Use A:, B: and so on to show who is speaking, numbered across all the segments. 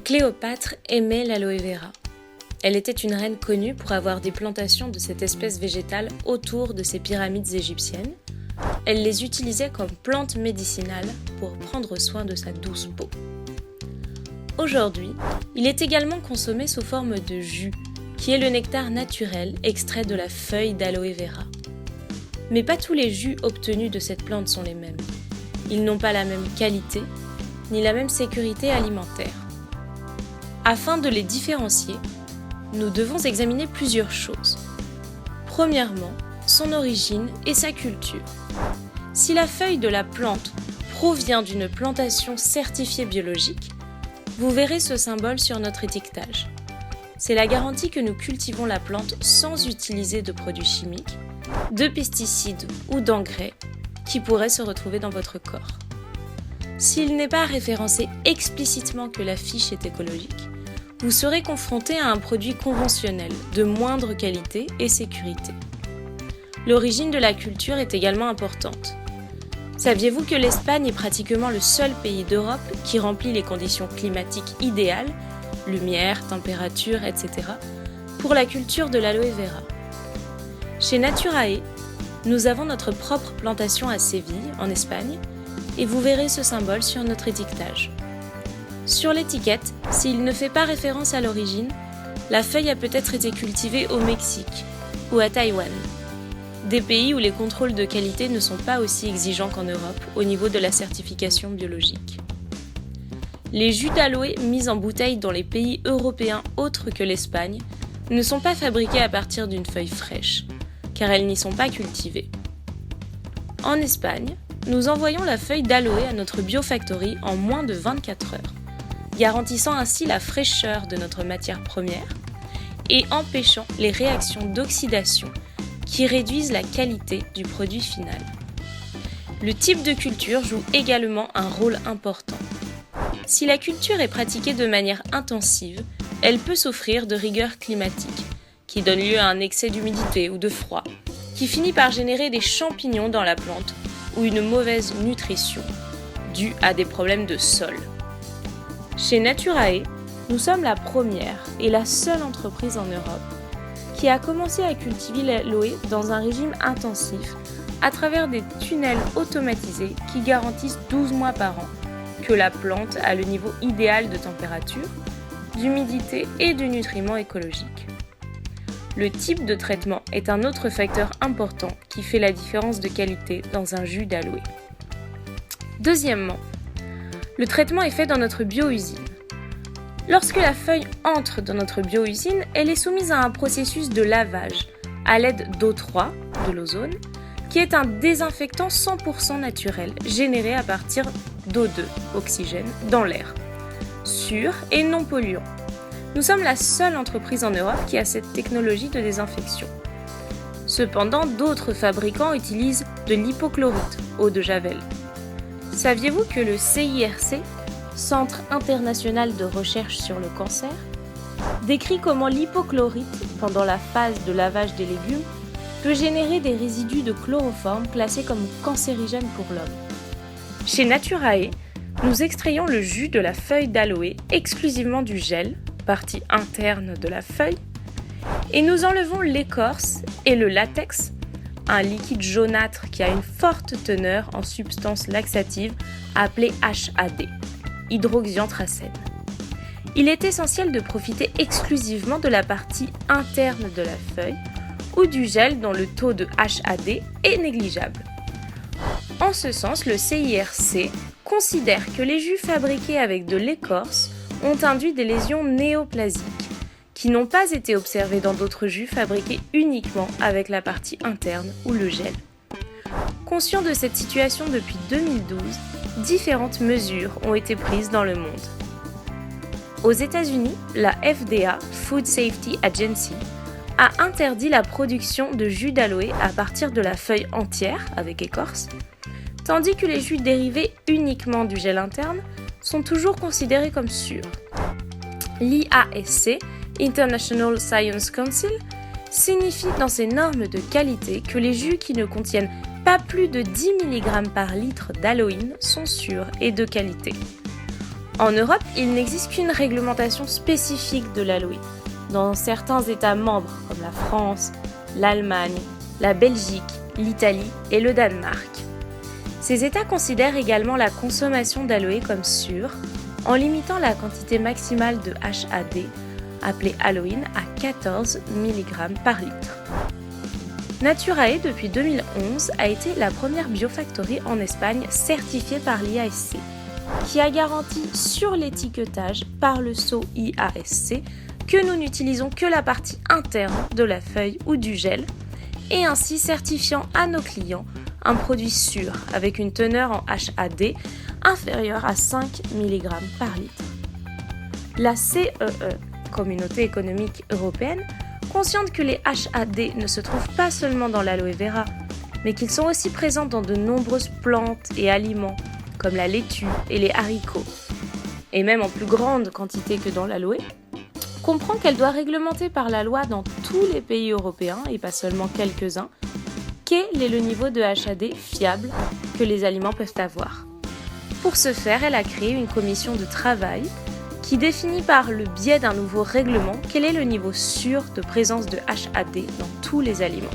A: Cléopâtre aimait l'aloe vera. Elle était une reine connue pour avoir des plantations de cette espèce végétale autour de ses pyramides égyptiennes. Elle les utilisait comme plante médicinale pour prendre soin de sa douce peau. Aujourd'hui, il est également consommé sous forme de jus, qui est le nectar naturel extrait de la feuille d'aloe vera. Mais pas tous les jus obtenus de cette plante sont les mêmes. Ils n'ont pas la même qualité, ni la même sécurité alimentaire. Afin de les différencier, nous devons examiner plusieurs choses. Premièrement, son origine et sa culture. Si la feuille de la plante provient d'une plantation certifiée biologique, vous verrez ce symbole sur notre étiquetage. C'est la garantie que nous cultivons la plante sans utiliser de produits chimiques, de pesticides ou d'engrais qui pourraient se retrouver dans votre corps. S'il n'est pas référencé explicitement que la fiche est écologique, vous serez confronté à un produit conventionnel de moindre qualité et sécurité. L'origine de la culture est également importante. Saviez-vous que l'Espagne est pratiquement le seul pays d'Europe qui remplit les conditions climatiques idéales, lumière, température, etc., pour la culture de l'aloe vera? Chez Naturae, nous avons notre propre plantation à Séville, en Espagne, et vous verrez ce symbole sur notre étiquetage. Sur l'étiquette, s'il ne fait pas référence à l'origine, la feuille a peut-être été cultivée au Mexique ou à Taïwan, des pays où les contrôles de qualité ne sont pas aussi exigeants qu'en Europe au niveau de la certification biologique. Les jus d'aloe mis en bouteille dans les pays européens autres que l'Espagne ne sont pas fabriqués à partir d'une feuille fraîche, car elles n'y sont pas cultivées. En Espagne, nous envoyons la feuille d'aloe à notre biofactory en moins de 24 heures, garantissant ainsi la fraîcheur de notre matière première et empêchant les réactions d'oxydation qui réduisent la qualité du produit final. Le type de culture joue également un rôle important. Si la culture est pratiquée de manière intensive, elle peut souffrir de rigueurs climatiques, qui donnent lieu à un excès d'humidité ou de froid, qui finit par générer des champignons dans la plante ou une mauvaise nutrition, due à des problèmes de sol. Chez Naturae, nous sommes la première et la seule entreprise en Europe qui a commencé à cultiver l'aloe dans un régime intensif à travers des tunnels automatisés qui garantissent 12 mois par an que la plante a le niveau idéal de température, d'humidité et de nutriments écologiques. Le type de traitement est un autre facteur important qui fait la différence de qualité dans un jus d'aloe. Deuxièmement, le traitement est fait dans notre bio-usine. Lorsque la feuille entre dans notre bio-usine, elle est soumise à un processus de lavage à l'aide d'O3, de l'ozone, qui est un désinfectant 100% naturel généré à partir d'O2, oxygène, dans l'air, sûr et non polluant. Nous sommes la seule entreprise en Europe qui a cette technologie de désinfection. Cependant, d'autres fabricants utilisent de l'hypochlorite, eau de javel. Saviez-vous que le CIRC, Centre international de recherche sur le cancer, décrit comment l'hypochlorite, pendant la phase de lavage des légumes, peut générer des résidus de chloroforme classés comme cancérigènes pour l'homme. Chez Naturae, nous extrayons le jus de la feuille d'aloe exclusivement du gel, partie interne de la feuille, et nous enlevons l'écorce et le latex, un liquide jaunâtre qui a une forte teneur en substance laxative appelée HAD, hydroxyanthracène. Il est essentiel de profiter exclusivement de la partie interne de la feuille ou du gel dont le taux de HAD est négligeable. En ce sens, le CIRC considère que les jus fabriqués avec de l'écorce ont induit des lésions néoplasiques qui n'ont pas été observées dans d'autres jus fabriqués uniquement avec la partie interne ou le gel. Conscient de cette situation depuis 2012, différentes mesures ont été prises dans le monde. Aux États-Unis, la FDA, Food Safety Agency, a interdit la production de jus d'aloe à partir de la feuille entière, avec écorce, tandis que les jus dérivés uniquement du gel interne sont toujours considérés comme sûrs. L'IASC, International Science Council, signifie dans ses normes de qualité que les jus qui ne contiennent pas plus de 10 mg par litre d'aloïne sont sûrs et de qualité. En Europe, il n'existe qu'une réglementation spécifique de l'aloe. Dans certains États membres comme la France, l'Allemagne, la Belgique, l'Italie et le Danemark. Ces États considèrent également la consommation d'aloe comme sûre en limitant la quantité maximale de HAD, appelée aloïne, à 14 mg par litre. Naturae, depuis 2011, a été la première biofactory en Espagne certifiée par l'IASC, qui a garanti sur l'étiquetage par le sceau IASC que nous n'utilisons que la partie interne de la feuille ou du gel, et ainsi certifiant à nos clients un produit sûr avec une teneur en HAD inférieure à 5 mg par litre. La CEE, Communauté économique européenne, consciente que les HAD ne se trouvent pas seulement dans l'aloe vera, mais qu'ils sont aussi présents dans de nombreuses plantes et aliments, comme la laitue et les haricots, et même en plus grande quantité que dans l'aloe, comprend qu'elle doit réglementer par la loi dans tous les pays européens, et pas seulement quelques-uns, quel est le niveau de HAD fiable que les aliments peuvent avoir. Pour ce faire, elle a créé une commission de travail qui définit par le biais d'un nouveau règlement quel est le niveau sûr de présence de HAD dans tous les aliments.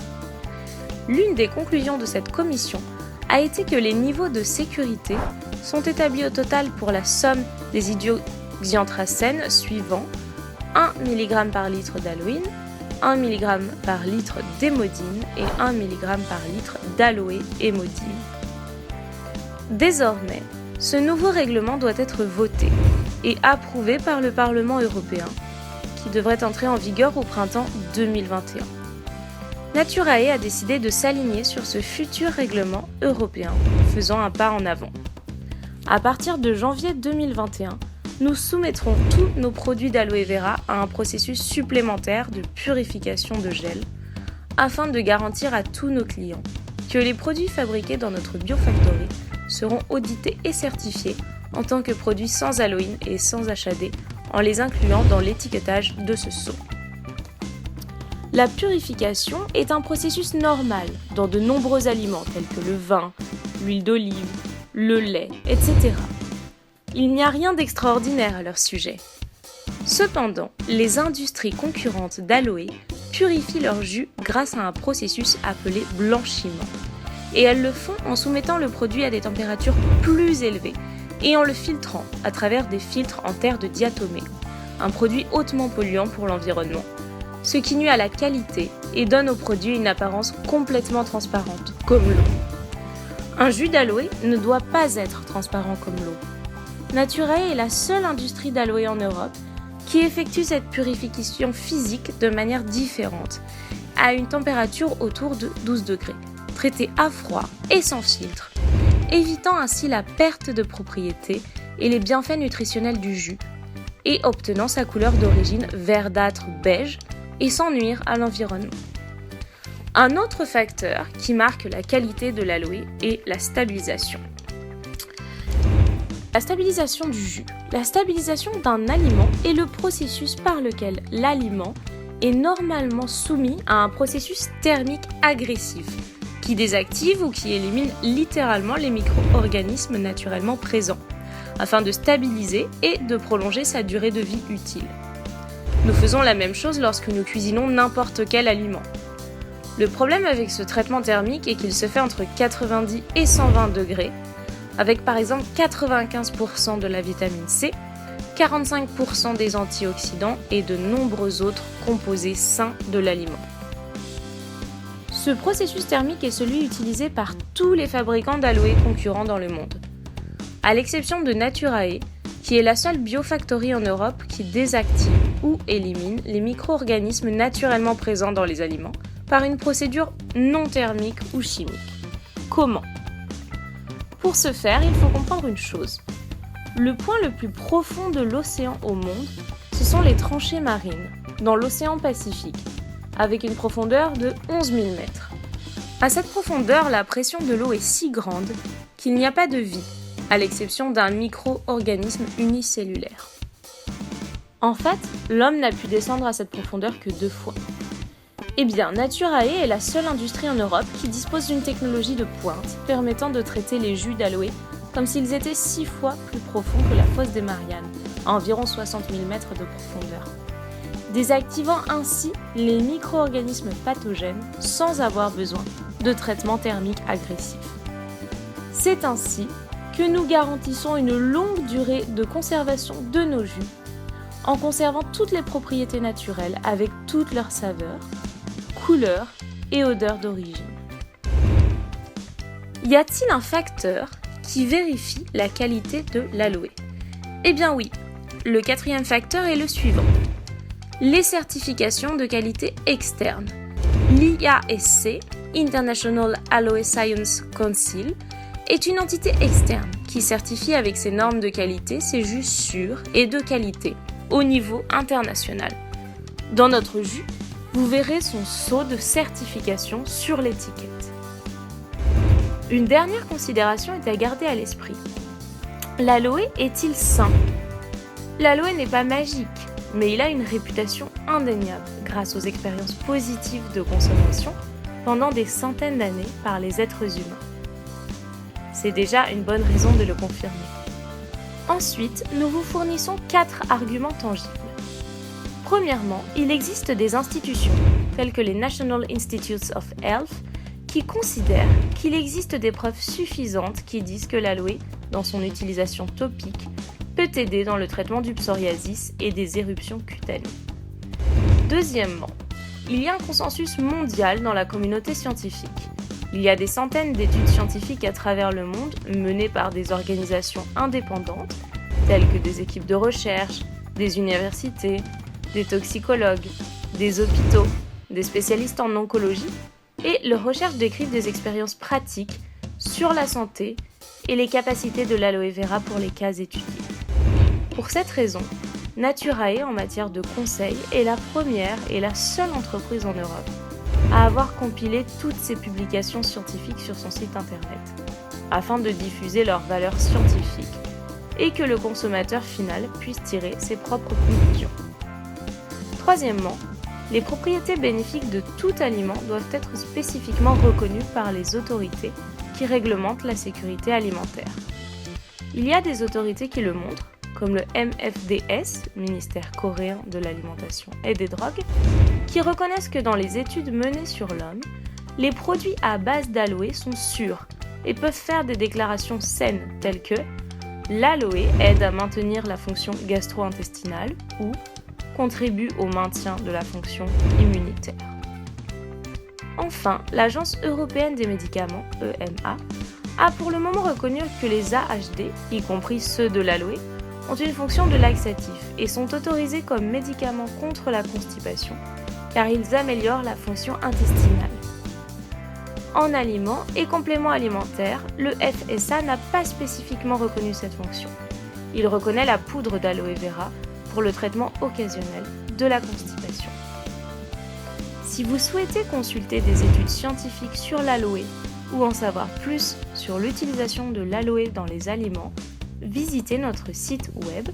A: L'une des conclusions de cette commission a été que les niveaux de sécurité sont établis au total pour la somme des iodioxyanthracènes suivants 1 mg par litre d'aloïne, 1 mg par litre d'émodine et 1 mg par litre d'aloe émodine. Désormais, ce nouveau règlement doit être voté et approuvé par le Parlement européen, qui devrait entrer en vigueur au printemps 2021. Naturae a décidé de s'aligner sur ce futur règlement européen, faisant un pas en avant. À partir de janvier 2021, nous soumettrons tous nos produits d'aloe vera à un processus supplémentaire de purification de gel, afin de garantir à tous nos clients que les produits fabriqués dans notre biofactory seront audités et certifiés en tant que produits sans aloïne et sans HAD, en les incluant dans l'étiquetage de ce sceau. La purification est un processus normal dans de nombreux aliments tels que le vin, l'huile d'olive, le lait, etc. Il n'y a rien d'extraordinaire à leur sujet. Cependant, les industries concurrentes d'aloe purifient leur jus grâce à un processus appelé blanchiment. Et elles le font en soumettant le produit à des températures plus élevées et en le filtrant à travers des filtres en terre de diatomée, un produit hautement polluant pour l'environnement, ce qui nuit à la qualité et donne au produit une apparence complètement transparente, comme l'eau. Un jus d'aloe ne doit pas être transparent comme l'eau. Naturae est la seule industrie d'aloe en Europe qui effectue cette purification physique de manière différente, à une température autour de 12 degrés, traitée à froid et sans filtre, évitant ainsi la perte de propriété et les bienfaits nutritionnels du jus, et obtenant sa couleur d'origine verdâtre beige et sans nuire à l'environnement. Un autre facteur qui marque la qualité de l'aloe est la stabilisation. La stabilisation du jus. La stabilisation d'un aliment est le processus par lequel l'aliment est normalement soumis à un processus thermique agressif qui désactive ou qui élimine littéralement les micro-organismes naturellement présents afin de stabiliser et de prolonger sa durée de vie utile. Nous faisons la même chose lorsque nous cuisinons n'importe quel aliment. Le problème avec ce traitement thermique est qu'il se fait entre 90 et 120 degrés, avec par exemple 95% de la vitamine C, 45% des antioxydants et de nombreux autres composés sains de l'aliment. Ce processus thermique est celui utilisé par tous les fabricants d'aloe concurrents dans le monde, à l'exception de Naturae, qui est la seule biofactory en Europe qui désactive ou élimine les micro-organismes naturellement présents dans les aliments par une procédure non thermique ou chimique. Comment ? Pour ce faire, il faut comprendre une chose. Le point le plus profond de l'océan au monde, ce sont les tranchées marines, dans l'océan Pacifique, avec une profondeur de 11 000 mètres. À cette profondeur, la pression de l'eau est si grande qu'il n'y a pas de vie, à l'exception d'un micro-organisme unicellulaire. En fait, l'homme n'a pu descendre à cette profondeur que 2 fois. Eh bien, Naturae est la seule industrie en Europe qui dispose d'une technologie de pointe permettant de traiter les jus d'aloe comme s'ils étaient 6 fois plus profonds que la fosse des Mariannes, à environ 60 000 mètres de profondeur, désactivant ainsi les micro-organismes pathogènes sans avoir besoin de traitement thermique agressif. C'est ainsi que nous garantissons une longue durée de conservation de nos jus, en conservant toutes les propriétés naturelles avec toutes leurs saveurs, couleurs et odeurs d'origine. Y a-t-il un facteur qui vérifie la qualité de l'aloe ? Eh bien oui, le 4e facteur est le suivant. Les certifications de qualité externe. L'IASC, International Aloe Science Council, est une entité externe qui certifie avec ses normes de qualité ses jus sûrs et de qualité au niveau international. Dans notre jus, vous verrez son sceau de certification sur l'étiquette. Une dernière considération est à garder à l'esprit. L'aloe est-il sain ? L'aloe n'est pas magique, mais il a une réputation indéniable grâce aux expériences positives de consommation pendant des centaines d'années par les êtres humains. C'est déjà une bonne raison de le confirmer. Ensuite, nous vous fournissons 4 arguments tangibles. Premièrement, il existe des institutions, telles que les National Institutes of Health, qui considèrent qu'il existe des preuves suffisantes qui disent que l'aloe, dans son utilisation topique, peut aider dans le traitement du psoriasis et des éruptions cutanées. Deuxièmement, il y a un consensus mondial dans la communauté scientifique. Il y a des centaines d'études scientifiques à travers le monde menées par des organisations indépendantes, telles que des équipes de recherche, des universités, des toxicologues, des hôpitaux, des spécialistes en oncologie, et leurs recherches décrivent des expériences pratiques sur la santé et les capacités de l'aloe vera pour les cas étudiés. Pour cette raison, Naturae en matière de conseil est la première et la seule entreprise en Europe à avoir compilé toutes ces publications scientifiques sur son site internet, afin de diffuser leurs valeurs scientifiques et que le consommateur final puisse tirer ses propres conclusions. Troisièmement, les propriétés bénéfiques de tout aliment doivent être spécifiquement reconnues par les autorités qui réglementent la sécurité alimentaire. Il y a des autorités qui le montrent, comme le MFDS, ministère coréen de l'alimentation et des drogues, qui reconnaissent que dans les études menées sur l'homme, les produits à base d'aloe sont sûrs et peuvent faire des déclarations saines telles que l'aloe aide à maintenir la fonction gastro-intestinale ou contribue au maintien de la fonction immunitaire. Enfin, l'Agence européenne des médicaments, EMA, a pour le moment reconnu que les AHD, y compris ceux de l'aloe, ont une fonction de laxatif et sont autorisés comme médicaments contre la constipation, car ils améliorent la fonction intestinale. En aliments et compléments alimentaires, le FSA n'a pas spécifiquement reconnu cette fonction. Il reconnaît la poudre d'aloe vera pour le traitement occasionnel de la constipation. Si vous souhaitez consulter des études scientifiques sur l'aloe ou en savoir plus sur l'utilisation de l'aloe dans les aliments, visitez notre site web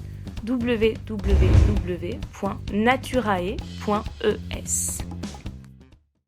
A: www.naturae.es.